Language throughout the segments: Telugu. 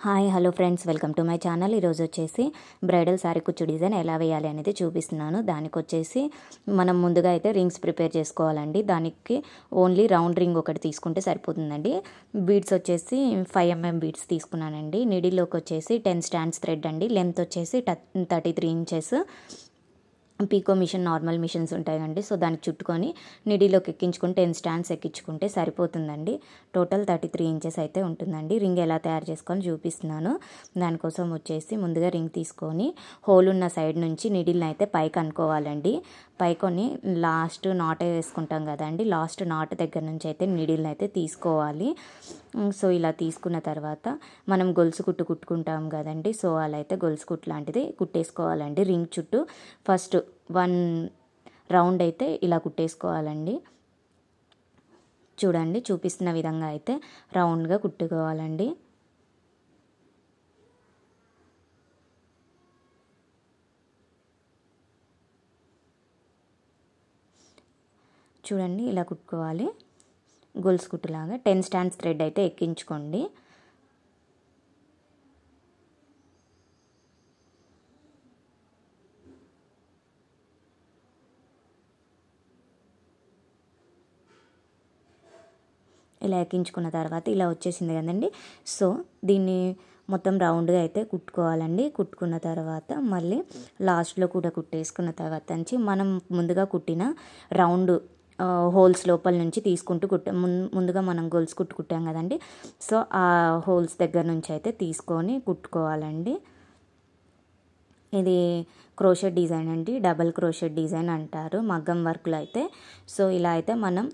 Hi hello friends, welcome to my channel. ఈరోజు వచ్చేసి బ్రైడల్ శారీ కుచ్చు డిజైన్ ఎలా వేయాలి అనేది చూపిస్తున్నాను. దానికి వచ్చేసి మనం ముందుగా అయితే రింగ్స్ ప్రిపేర్ చేసుకోవాలండి. దానికి ఓన్లీ రౌండ్ రింగ్ ఒకటి తీసుకుంటే సరిపోతుందండి. బీడ్స్ వచ్చేసి 5 mm బీడ్స్ తీసుకున్నానండి. నీడిల్లోకి వచ్చేసి 10 స్టాండ్స్ థ్రెడ్ అండి. లెంత్ వచ్చేసి 33 ఇంచెస్. పీకో మిషన్, నార్మల్ మిషన్స్ ఉంటాయండి. సో దానికి చుట్టుకొని నిడిలోకి ఎక్కించుకొని 10 స్టాండ్స్ ఎక్కించుకుంటే సరిపోతుందండి. టోటల్ 33 ఇంచెస్ అయితే ఉంటుందండి. రింగ్ ఎలా తయారు చేసుకొని చూపిస్తున్నాను. దానికోసం వచ్చేసి ముందుగా రింగ్ తీసుకొని హోల్ ఉన్న సైడ్ నుంచి నిడిల్ని అయితే పైకి అనుకోవాలండి. పైకొని లాస్ట్ నాట్ వేసుకుంటాం కదండి, లాస్ట్ నాట్ దగ్గర నుంచి అయితే నిడిల్ని అయితే తీసుకోవాలి. సో ఇలా తీసుకున్న తర్వాత మనం గొలుసు కుట్టుకుంటాం కదండి. సో అలా అయితే గొలుసు కుట్టు లాంటిది కుట్టేసుకోవాలండి. రింగ్ చుట్టూ ఫస్ట్ 1 రౌండ్ అయితే ఇలా కుట్టేసుకోవాలండి. చూడండి, చూపిస్తున్న విధంగా అయితే రౌండ్గా కుట్టుకోవాలండి. చూడండి, ఇలా కుట్టుకోవాలి. గొలుసు కుట్టులాగా 10 స్టాండ్స్ థ్రెడ్ అయితే ఎక్కించుకోండి. ఇలా ఎక్కించుకున్న తర్వాత ఇలా వచ్చేసింది కదండి. సో దీన్ని మొత్తం రౌండ్గా అయితే కుట్టుకోవాలండి. కుట్టుకున్న తర్వాత మళ్ళీ లాస్ట్లో కూడా కుట్టేసుకున్న తర్వాత నుంచి మనం ముందుగా కుట్టిన రౌండ్ హోల్స్ లోపల నుంచి తీసుకుంటూ ముందుగా మనం గొలుసు కుట్టాం కదండి. సో ఆ హోల్స్ దగ్గర నుంచి అయితే తీసుకొని కుట్టుకోవాలండి. ఇది క్రోషెట్ డిజైన్ అండి, డబల్ క్రోషెట్ డిజైన్ అంటారు మగ్గం వర్క్లో అయితే. సో ఇలా అయితే మనం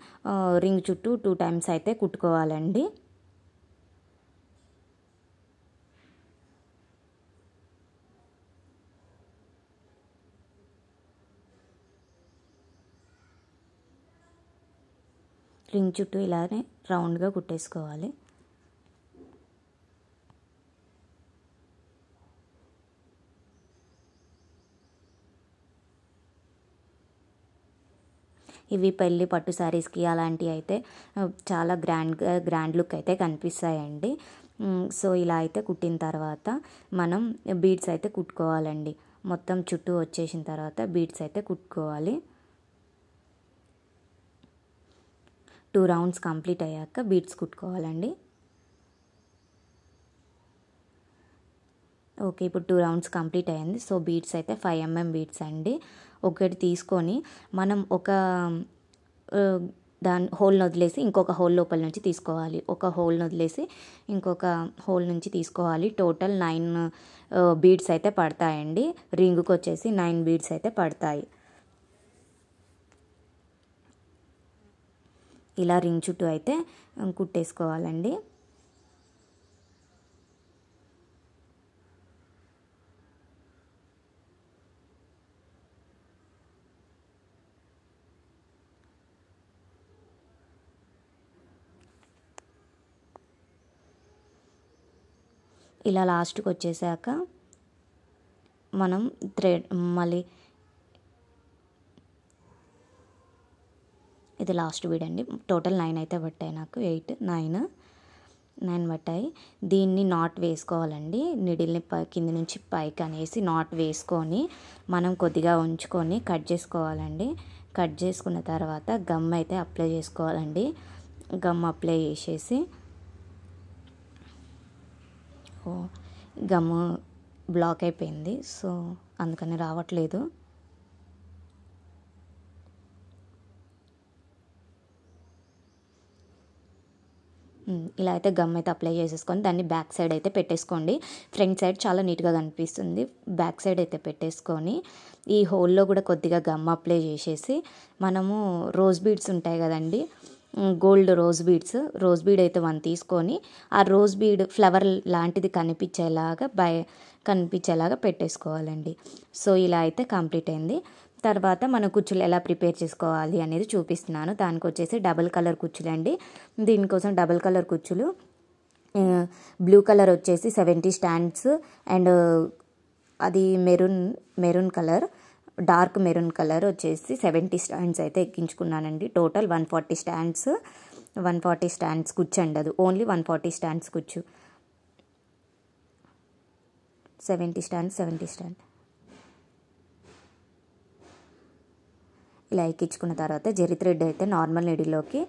రింగ్ చుట్టూ 2 టైమ్స్ అయితే కుట్టుకోవాలండి. రింగ్ చుట్టూ ఇలానే రౌండ్గా కుట్టేసుకోవాలి. ఇవి పెళ్ళి పట్టు శారీస్కి అలాంటివి అయితే చాలా గ్రాండ్ లుక్ అయితే కనిపిస్తాయండి. సో ఇలా అయితే కుట్టిన తర్వాత మనం బీడ్స్ అయితే కుట్టుకోవాలండి. మొత్తం చుట్టూ వచ్చేసిన తర్వాత బీడ్స్ అయితే కుట్టుకోవాలి. 2 రౌండ్స్ కంప్లీట్ అయ్యాక బీడ్స్ కుట్టుకోవాలండి. ఓకే, ఇప్పుడు 2 రౌండ్స్ కంప్లీట్ అయ్యింది. సో బీడ్స్ అయితే 5 mm బీడ్స్ అండి. ఒకటి తీసుకొని మనం ఒక దాని హోల్ని వదిలేసి ఇంకొక హోల్ లోపల నుంచి తీసుకోవాలి. ఒక హోల్ని వదిలేసి ఇంకొక హోల్ నుంచి తీసుకోవాలి. టోటల్ 9 బీడ్స్ అయితే పడతాయండి. రింగుకి వచ్చేసి 9 బీడ్స్ అయితే పడతాయి. ఇలా రింగ్ చుట్టూ అయితే కుట్టేసుకోవాలండి. ఇలా లాస్ట్కి వచ్చేసాక మనం థ్రెడ్ మళ్ళీ ఇది లాస్ట్ బీడ్ అండి. టోటల్ 9 అయితే పట్టాయి నాకు. 8 9 పట్టాయి. దీన్ని నాట్ వేసుకోవాలండి. నిడిల్ని కింద నుంచి పైకి అనేసి నాట్ వేసుకొని మనం కొద్దిగా ఉంచుకొని కట్ చేసుకోవాలండి. కట్ చేసుకున్న తర్వాత గమ్ అయితే అప్లై చేసుకోవాలండి. గమ్ అప్లై చేసేసి గమ్ బ్లాక్ అయిపోయింది. సో అందుకని రావట్లేదు. ఇలా అయితే గమ్ అయితే అప్లై చేసేసుకొని దాన్ని బ్యాక్ సైడ్ అయితే పెట్టేసుకోండి. ఫ్రంట్ సైడ్ చాలా నీట్గా కనిపిస్తుంది. బ్యాక్ సైడ్ అయితే పెట్టేసుకొని ఈ హోల్లో కూడా కొద్దిగా గమ్ అప్లై చేసేసి మనము రోజ్ బీడ్స్ ఉంటాయి కదండి, గోల్డ్ రోజ్ బీడ్ అయితే 1 తీసుకొని ఆ రోజ్ బీడ్ ఫ్లవర్ లాంటిది కనిపించేలాగా పెట్టేసుకోవాలండి. సో ఇలా అయితే కంప్లీట్ అయింది. తర్వాత మనం కుచ్చులు ఎలా ప్రిపేర్ చేసుకోవాలి అనేది చూపిస్తున్నాను. దానికి వచ్చేసి డబల్ కలర్ కుచ్చులు అండి. దీనికోసం డబల్ కలర్ కుచ్చులు బ్లూ కలర్ వచ్చేసి 70 స్టాండ్స్ అండ్ అది maroon colour, dark maroon colour వచ్చేసి 70 స్టాండ్స్ అయితే ఎక్కించుకున్నానండి. టోటల్ 140 స్టాండ్స్ కుచ్చు అండి. అది ఓన్లీ 140 స్టాండ్స్ కుచ్చు. 70 స్టాండ్ 70 స్టాండ్ ఇలా ఎక్కించుకున్న తర్వాత జరీ థ్రెడ్ అయితే నార్మల్ నీడిల్లోకి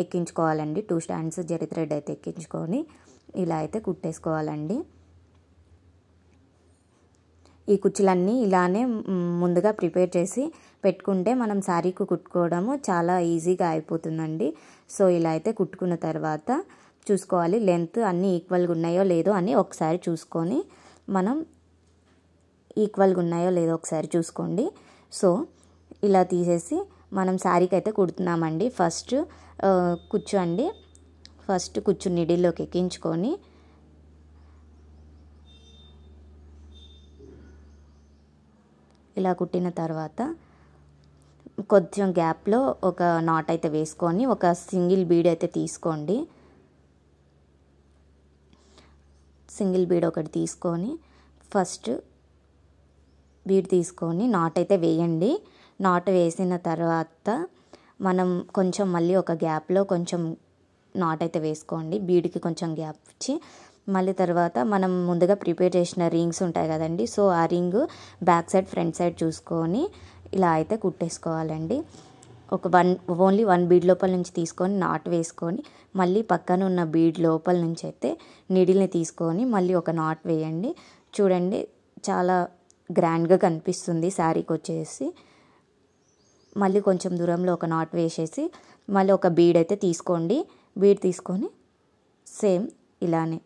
ఎక్కించుకోవాలండి. 2 స్టాండ్స్ జరీ థ్రెడ్ అయితే ఎక్కించుకొని ఇలా అయితే కుట్టేసుకోవాలండి. ఈ కుచ్చులన్నీ ఇలానే ముందుగా ప్రిపేర్ చేసి పెట్టుకుంటే మనం శారీకి కుట్టుకోవడము చాలా ఈజీగా అయిపోతుందండి. సో ఇలా అయితే కుట్టుకున్న తర్వాత చూసుకోవాలి లెంత్ అన్నీ ఈక్వల్గా ఉన్నాయో లేదో అని ఒకసారి చూసుకొని మనం ఈక్వల్గా ఉన్నాయో లేదో ఒకసారి చూసుకోండి. సో ఇలా తీసేసి మనం శారీకి అయితే కుడుతున్నామండి. ఫస్ట్ కుచ్చు నిడిల్లోకి ఎక్కించుకొని ఇలా కుట్టిన తర్వాత కొంచెం గ్యాప్లో ఒక నాట్ అయితే వేసుకొని ఒక సింగిల్ బీడ్ అయితే తీసుకోండి. సింగిల్ బీడ్ ఒకటి తీసుకొని ఫస్ట్ బీడ్ తీసుకొని నాట్ అయితే వేయండి. నాట్ వేసిన తర్వాత మనం కొంచెం మళ్ళీ ఒక గ్యాప్లో కొంచెం నాట్ అయితే వేసుకోండి. బీడ్కి కొంచెం గ్యాప్ ఇచ్చి మళ్ళీ తర్వాత మనం ముందుగా ప్రిపేర్ చేసిన రింగ్స్ ఉంటాయి కదండి. సో ఆ ring back side front side చూసుకొని ఇలా అయితే కుట్టేసుకోవాలండి. ఓన్లీ 1 బీడ్ లోపల నుంచి తీసుకొని నాట్ వేసుకొని మళ్ళీ పక్కన ఉన్న బీడ్ లోపల నుంచి అయితే నీడిల్ని తీసుకొని మళ్ళీ ఒక నాట్ వేయండి. చూడండి చాలా గ్రాండ్గా కనిపిస్తుంది శారీకి వచ్చేసి. మళ్ళీ కొంచెం దూరంలో ఒక నాట్ వేసేసి మళ్ళీ ఒక బీడ్ అయితే తీసుకోండి. బీడ్ తీసుకొని సేమ్ ఇలానే.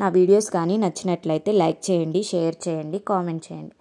నా వీడియోస్ కానీ నచ్చినట్లయితే లైక్ చేయండి, షేర్ చేయండి, కామెంట్ చేయండి.